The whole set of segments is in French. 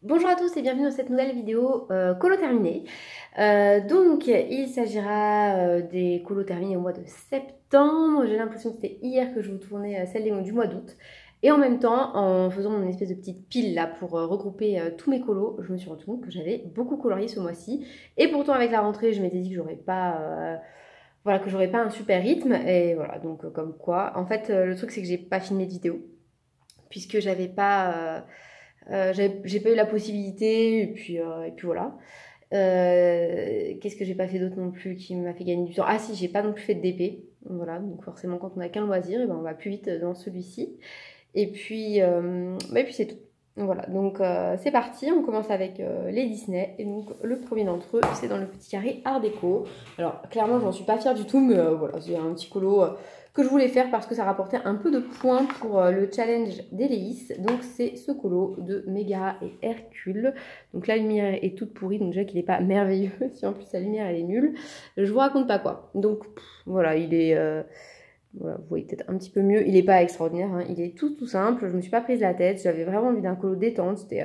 Bonjour à tous et bienvenue dans cette nouvelle vidéo colo terminée. Donc il s'agira des colos terminés au mois de septembre. J'ai l'impression que c'était hier que je vous tournais celle du mois d'août. Et en même temps, en faisant mon espèce de petite pile là pour regrouper tous mes colos, je me suis rendu compte que j'avais beaucoup colorié ce mois-ci. Et pourtant avec la rentrée, je m'étais dit que j'aurais pas... voilà, que j'aurais pas un super rythme. Et voilà, donc comme quoi. En fait, le truc c'est que j'ai pas filmé de vidéo. Puisque j'avais pas... j'ai pas eu la possibilité, et puis voilà. Qu'est-ce que j'ai pas fait d'autre non plus qui m'a fait gagner du temps? Ah si, j'ai pas non plus fait de DP. Voilà, donc forcément quand on a qu'un loisir, et ben on va plus vite dans celui-ci. Et puis c'est tout. Voilà, donc c'est parti, on commence avec les Disney. Et donc le premier d'entre eux, c'est dans le petit carré Art déco. Alors clairement, j'en suis pas fière du tout, mais voilà, c'est un petit colo que je voulais faire parce que ça rapportait un peu de points pour le challenge d'Eleis. Donc c'est ce colo de Megara et Hercule. Donc la lumière est toute pourrie, donc déjà qu'il n'est pas merveilleux, si en plus la lumière elle est nulle. Je vous raconte pas quoi. Donc voilà, il est... voilà, vous voyez peut-être un petit peu mieux. Il n'est pas extraordinaire, hein. Il est tout simple. Je me suis pas prise la tête. J'avais vraiment envie d'un colo détente. C'était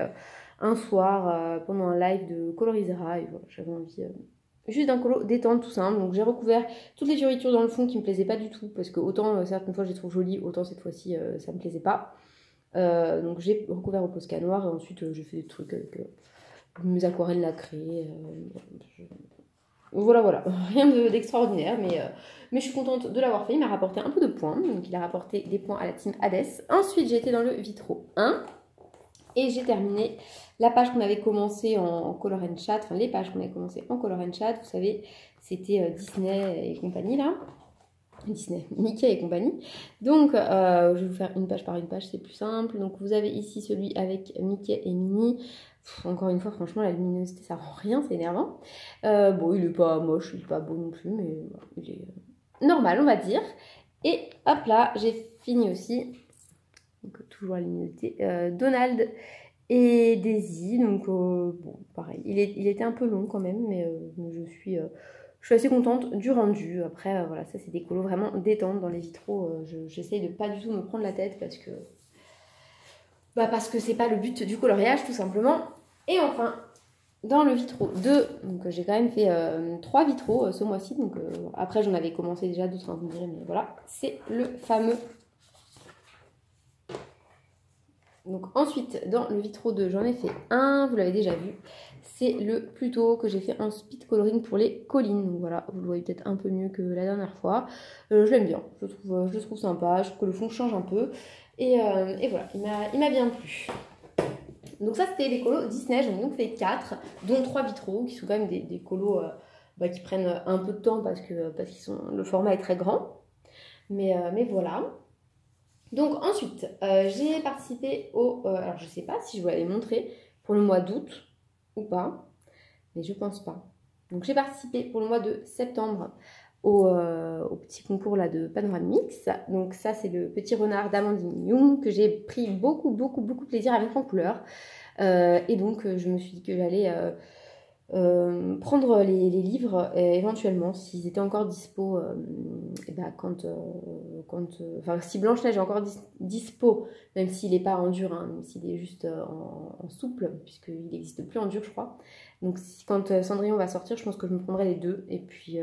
un soir pendant un live de Colorisera. Et voilà, j'avais envie juste d'un colo détente tout simple. Donc j'ai recouvert toutes les fioritures dans le fond qui me plaisaient pas du tout. Parce que autant certaines fois je les trouve jolies, autant cette fois-ci ça me plaisait pas. Donc j'ai recouvert au Posca noir. Et ensuite j'ai fait des trucs avec mes aquarelles nacrées. Voilà, rien d'extraordinaire, mais je suis contente de l'avoir fait. Il m'a rapporté un peu de points, donc il a rapporté des points à la team Hades. Ensuite, j'ai été dans le Vitro 1 et j'ai terminé la page qu'on avait commencé en Color and Chat, enfin les pages qu'on avait commencé en Color and Chat. Vous savez, c'était Disney et compagnie là. Disney, Mickey et compagnie. Donc, je vais vous faire une page par une page, c'est plus simple. Donc, vous avez ici celui avec Mickey et Minnie. Encore une fois, franchement, la luminosité, ça rend rien, c'est énervant. Bon, il est pas moche, il est pas beau non plus, mais il est normal, on va dire. Et hop là, j'ai fini aussi. Donc, toujours la luminosité. Donald et Daisy. Donc, bon, pareil. Il était un peu long quand même, mais je suis assez contente du rendu. Après, voilà, ça c'est des colos vraiment détente dans les vitraux. J'essaye de pas du tout me prendre la tête parce que c'est pas le but du coloriage tout simplement. Et enfin, dans le vitro 2, donc j'ai quand même fait 3 vitraux ce mois-ci. Donc après j'en avais commencé déjà d'autres, hein, vous me direz, mais voilà, c'est le fameux. Donc ensuite, dans le vitro 2, j'en ai fait un, vous l'avez déjà vu. C'est le Pluto que j'ai fait en speed coloring pour les collines. Donc voilà, vous le voyez peut-être un peu mieux que la dernière fois. Je l'aime bien, je le trouve sympa, je trouve que le fond change un peu. Et voilà, il m'a bien plu. Donc ça, c'était les colos Disney, j'en ai donc fait 4, dont 3 vitraux, qui sont quand même des colos qui prennent un peu de temps parce le format est très grand. Mais voilà. Donc ensuite, j'ai participé alors je sais pas si je vous l'avais montré pour le mois d'août ou pas, mais je pense pas. Donc j'ai participé pour le mois de septembre au petit concours là de Panoramix. Donc ça c'est le petit renard d'Amandine Young que j'ai pris beaucoup de plaisir à mettre en couleur. Et donc je me suis dit que j'allais prendre les livres éventuellement s'ils étaient encore dispo enfin si Blanche-Neige est encore dispo, même s'il n'est pas en dur, hein, même s'il est juste en souple, puisqu'il n'existe plus en dur je crois. Donc quand Cendrillon va sortir, je pense que je me prendrai les deux, et puis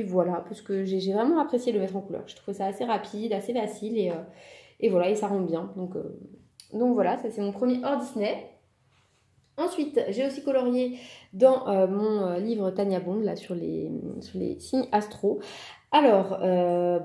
voilà, parce que j'ai vraiment apprécié le mettre en couleur. Je trouvais ça assez rapide, assez facile, et voilà, et ça rend bien. Donc voilà, ça c'est mon premier hors Disney. Ensuite, j'ai aussi colorié dans mon livre Tania Bond, là, sur les signes astro. Alors,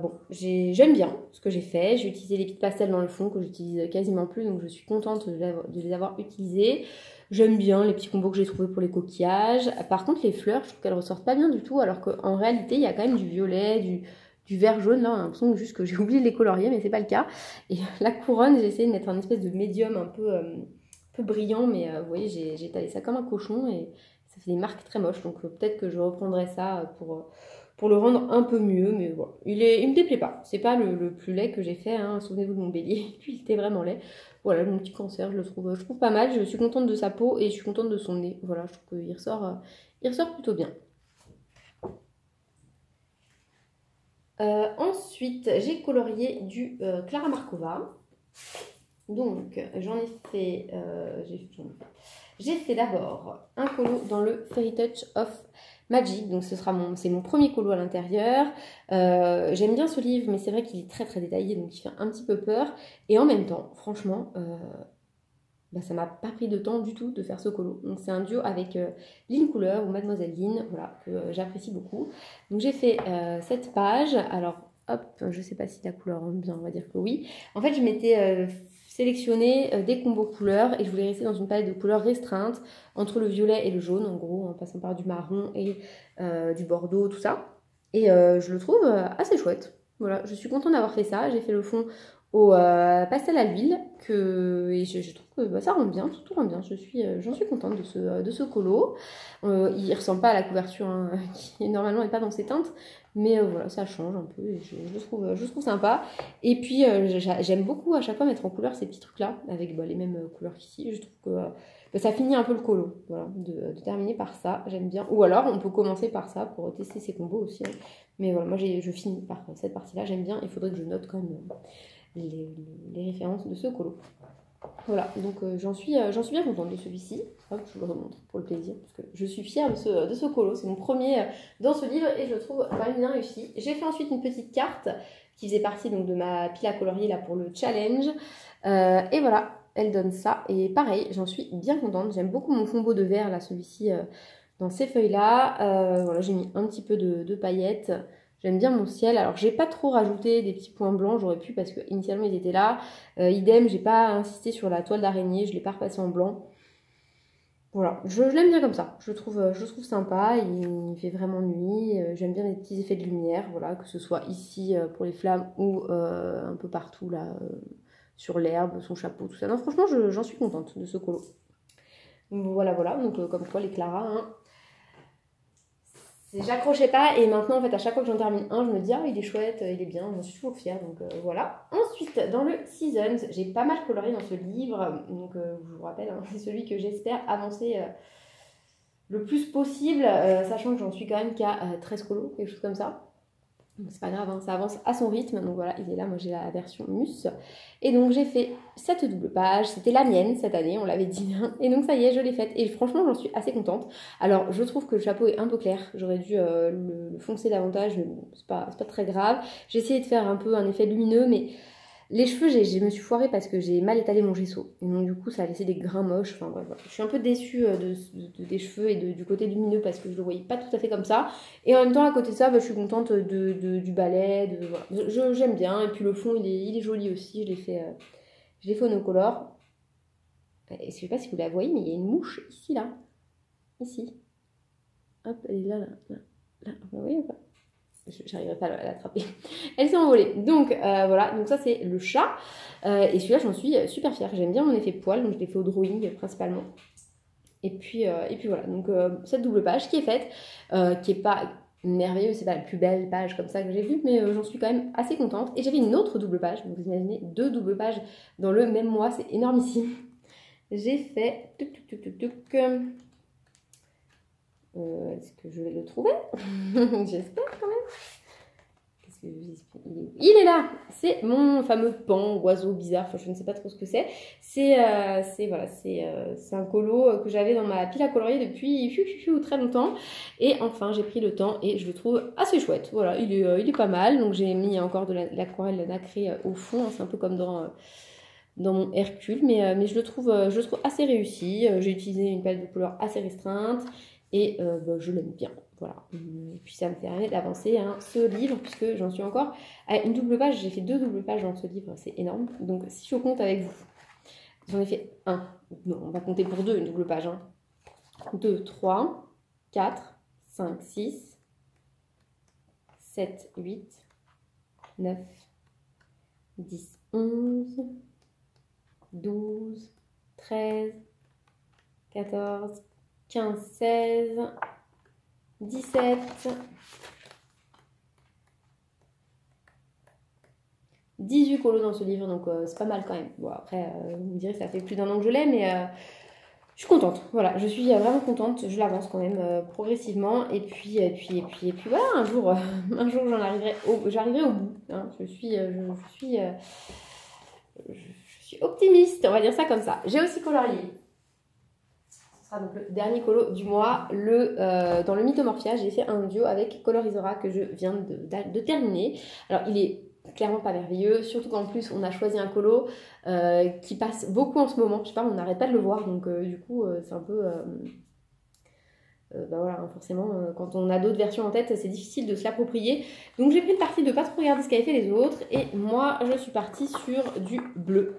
bon, j'aime bien ce que j'ai fait. J'ai utilisé les petites pastels dans le fond que j'utilise quasiment plus, donc je suis contente de les avoir utilisés. J'aime bien les petits combos que j'ai trouvés pour les coquillages. Par contre, les fleurs, je trouve qu'elles ressortent pas bien du tout, alors qu'en réalité, il y a quand même du violet, du vert jaune. Là, on a l'impression juste que j'ai oublié de les colorier, mais c'est pas le cas. Et la couronne, j'ai essayé de mettre un espèce de médium un peu brillant, mais vous voyez, j'ai étalé ça comme un cochon et ça fait des marques très moches. Donc peut-être que je reprendrai ça pour le rendre un peu mieux, mais voilà. Il me déplaît pas. C'est pas le plus laid que j'ai fait, hein. Souvenez-vous de mon bélier, puis il était vraiment laid. Voilà, mon petit cancer, je trouve pas mal. Je suis contente de sa peau et je suis contente de son nez. Voilà, je trouve qu'il ressort plutôt bien. Ensuite, j'ai colorié du Clara Markova. Donc, j'en ai fait J'ai fait d'abord un colo dans le Fairy Touch of Magic, donc c'est mon premier colo à l'intérieur. J'aime bien ce livre, mais c'est vrai qu'il est très très détaillé, donc il fait un petit peu peur. Et en même temps, franchement, ça m'a pas pris de temps du tout de faire ce colo. Donc c'est un duo avec Lynn Couleur ou Mademoiselle Lynn, voilà, que j'apprécie beaucoup. Donc j'ai fait cette page. Alors hop, je sais pas si la couleur rentre bien, on va dire que oui. En fait, je m'étais sélectionné des combos couleurs et je voulais rester dans une palette de couleurs restreinte entre le violet et le jaune, en gros, en passant par du marron et du bordeaux, tout ça. Et je le trouve assez chouette. Voilà, je suis contente d'avoir fait ça. J'ai fait le fond au pastel à l'huile et je trouve que ça rend bien, tout rend bien. J'en suis contente de ce colo. Il ressemble pas à la couverture hein, qui normalement n'est pas dans ces teintes, mais voilà, ça change un peu et je trouve sympa. Et puis j'aime beaucoup à chaque fois mettre en couleur ces petits trucs là avec les mêmes couleurs qu'ici. Je trouve que ça finit un peu le colo, voilà, de terminer par ça, j'aime bien. Ou alors on peut commencer par ça pour tester ces combos aussi. Hein. Mais voilà, moi je finis par cette partie là, j'aime bien. Il faudrait que je note quand même les références de ce colo. Voilà, donc j'en suis bien contente de celui-ci. Hop, je vous le remontre pour le plaisir, parce que je suis fière de ce colo. C'est mon premier dans ce livre et je le trouve quand même bien réussi. J'ai fait ensuite une petite carte qui faisait partie donc, de ma pile à colorier là, pour le challenge. Et voilà, elle donne ça. Et pareil, j'en suis bien contente. J'aime beaucoup mon fombo de verre, là, celui-ci, dans ces feuilles-là. Voilà, j'ai mis un petit peu de paillettes. J'aime bien mon ciel. Alors, j'ai pas trop rajouté des petits points blancs. J'aurais pu parce que initialement ils étaient là. Idem, j'ai pas insisté sur la toile d'araignée. Je l'ai pas repassé en blanc. Voilà, je l'aime bien comme ça. Je le trouve sympa. Il fait vraiment nuit. J'aime bien les petits effets de lumière. Voilà, que ce soit ici pour les flammes ou un peu partout là sur l'herbe, son chapeau, tout ça. Non, franchement, j'en suis contente de ce colo. Donc, voilà. Donc, comme quoi, les Clara, hein, j'accrochais pas et maintenant en fait à chaque fois que j'en termine un je me dis ah il est chouette, il est bien, j'en suis toujours fière donc voilà. Ensuite dans le Seasons j'ai pas mal coloré dans ce livre donc je vous rappelle hein, c'est celui que j'espère avancer le plus possible sachant que j'en suis quand même qu'à 13 colos, quelque chose comme ça. C'est pas grave, hein, ça avance à son rythme. Donc voilà, il est là. Moi, j'ai la version Mus. Et donc, j'ai fait cette double page. C'était la mienne cette année, on l'avait dit. Et donc, ça y est, je l'ai faite. Et franchement, j'en suis assez contente. Alors, je trouve que le chapeau est un peu clair. J'aurais dû le foncer davantage, mais bon, c'est pas très grave. J'ai essayé de faire un peu un effet lumineux, mais les cheveux, je me suis foirée parce que j'ai mal étalé mon gesso. Et donc, du coup, ça a laissé des grains moches. Enfin, bref, voilà. Je suis un peu déçue des cheveux et du côté lumineux parce que je le voyais pas tout à fait comme ça. Et en même temps, à côté de ça, je suis contente du balai. Voilà. J'aime bien. Et puis, le fond, il est joli aussi. Je l'ai fait au no-color. Et je sais pas si vous la voyez, mais il y a une mouche ici, là. Ici. Hop, elle est là. Vous voyez ou pas ? J'arriverai pas à l'attraper. Elle s'est envolée. Donc voilà, donc ça c'est le chat. Et celui-là j'en suis super fière. J'aime bien mon effet poil, donc je l'ai fait au drawing principalement. Et puis voilà, donc cette double page qui est faite, qui est pas merveilleuse, c'est pas la plus belle page comme ça que j'ai vue, mais j'en suis quand même assez contente. Et j'avais une autre double page, donc vous imaginez 2 doubles pages dans le même mois, c'est énormissime. J'ai fait est-ce que je vais le trouver? J'espère quand même. Qu'est-ce que il est là. C'est mon fameux pan, oiseau bizarre. Enfin, je ne sais pas trop ce que c'est. C'est un colo que j'avais dans ma pile à colorier depuis très longtemps. Et enfin, j'ai pris le temps et je le trouve assez chouette. Voilà, il est pas mal. Donc, j'ai mis encore de l'aquarelle nacrée au fond. C'est un peu comme dans mon Hercule, mais je le trouve assez réussi. J'ai utilisé une palette de couleurs assez restreinte. Et je l'aime bien, voilà. Et puis ça me permet d'avancer ce livre, puisque j'en suis encore à une double page. J'ai fait 2 doubles pages dans ce livre, c'est énorme. Donc si je compte avec vous, j'en ai fait 1. Non, on va compter pour 2, une double page. 2, 3, 4, 5, 6, 7, 8, 9, 10, 11, 12, 13, 14, 15, 16, 17, 18 colos dans ce livre, donc c'est pas mal quand même. Bon, après, vous me direz que ça fait plus d'1 an que je l'ai, mais je suis contente. Voilà, je suis vraiment contente. Je l'avance quand même progressivement. Et puis voilà, un jour j'arriverai au bout. Hein. Je suis optimiste, on va dire ça comme ça. J'ai aussi colorié sera donc le dernier colo du mois. Dans le Mythomorphia, j'ai fait un duo avec Colorisera que je viens de terminer. Alors, il est clairement pas merveilleux, surtout qu'en plus, on a choisi un colo qui passe beaucoup en ce moment. Je sais pas, on n'arrête pas de le voir, donc du coup, c'est un peu... bah voilà, forcément, quand on a d'autres versions en tête, c'est difficile de se l'approprier. Donc j'ai pris le parti de pas trop regarder ce qu'avaient fait les autres. Et moi, je suis partie sur du bleu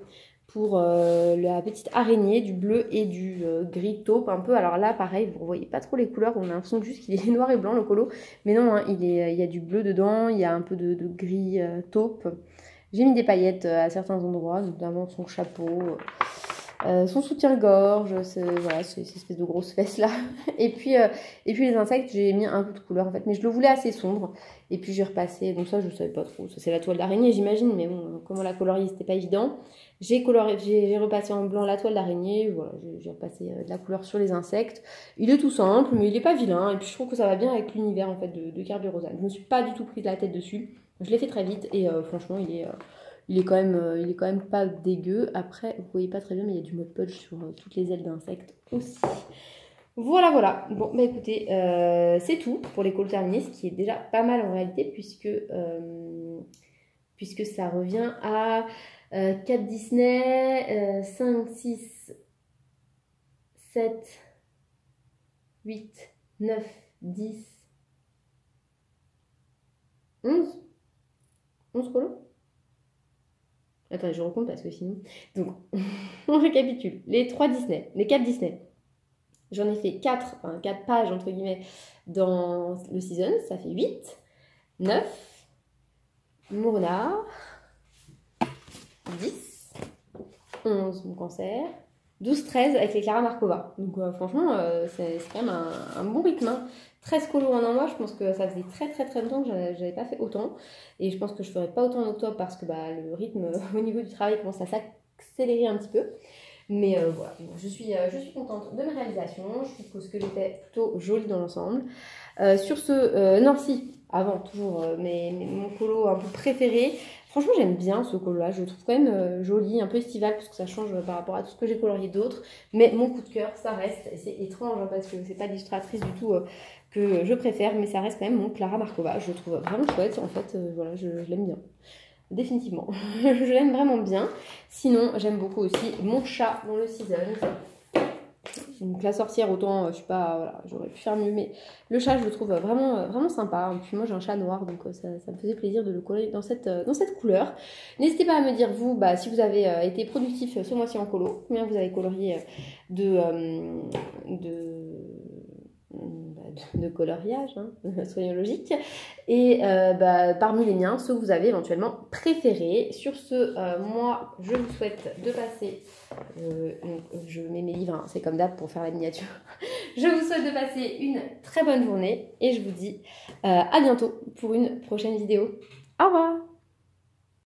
pour la petite araignée, du bleu et du gris taupe un peu. Alors là, pareil, vous ne voyez pas trop les couleurs, on a l'impression juste qu'il est noir et blanc le colo. Mais non, hein, il y a du bleu dedans, il y a un peu de gris taupe. J'ai mis des paillettes à certains endroits, notamment son chapeau, son soutien-gorge, voilà, ces espèces de grosses fesses là. Et puis les insectes, j'ai mis un peu de couleur en fait, mais je le voulais assez sombre. Et puis j'ai repassé, donc ça je savais pas trop, ça c'est la toile d'araignée j'imagine, mais bon, comment la colorier c'était pas évident. J'ai repassé en blanc la toile d'araignée, voilà, j'ai repassé de la couleur sur les insectes. Il est tout simple, mais il est pas vilain, et puis je trouve que ça va bien avec l'univers en fait de Kerberosa. Je me suis pas du tout pris de la tête dessus, je l'ai fait très vite, et franchement il est quand même pas dégueu. Après, vous voyez pas très bien, mais il y a du Mod Podge sur toutes les ailes d'insectes aussi. Voilà. Bon, bah écoutez, c'est tout pour les colos terminés, ce qui est déjà pas mal en réalité, puisque ça revient à 4 Disney, 5, 6, 7, 8, 9, 10, 11. 11 colos. Attends, je recompte parce que sinon... Donc, on récapitule. Les 3 Disney, les 4 Disney. J'en ai fait 4 pages, entre guillemets, dans le season. Ça fait 8, 9, Mournard, 10, 11, mon cancer, 12, 13 avec les Clara Markova. Donc, franchement, c'est quand même un bon rythme. Hein. 13 colos en un mois, je pense que ça faisait très longtemps que j'avais pas fait autant. Et je pense que je ferai pas autant en octobre parce que le rythme au niveau du travail commence à s'accélérer un petit peu. Mais voilà, je suis contente de mes réalisations. Je trouve que ce que j'ai fait plutôt joli dans l'ensemble. Sur ce, Nancy, avant toujours mon colo un peu préféré. Franchement, j'aime bien ce colo-là. Je le trouve quand même joli, un peu estival, parce que ça change par rapport à tout ce que j'ai colorié d'autres. Mais mon coup de cœur, ça reste, et c'est étrange hein, parce que c'est pas l'illustratrice du tout que je préfère, mais ça reste quand même mon Clara Markova. Je le trouve vraiment chouette, en fait, voilà, je l'aime bien. Définitivement, je l'aime vraiment bien. Sinon, j'aime beaucoup aussi mon chat dans le season. Donc la sorcière, autant, je sais pas, voilà, j'aurais pu faire mieux, mais le chat, je le trouve vraiment sympa. Et puis moi, j'ai un chat noir, donc ça me faisait plaisir de le coller dans cette couleur. N'hésitez pas à me dire, vous, si vous avez été productif ce mois-ci en colo, combien vous avez colorié de coloriage, hein, soyons logiques, et parmi les miens, ceux que vous avez éventuellement préférés. Sur ce, moi, je vous souhaite de passer, je mets mes livres, hein, c'est comme d'hab pour faire la miniature, je vous souhaite de passer une très bonne journée, et je vous dis à bientôt pour une prochaine vidéo. Au revoir!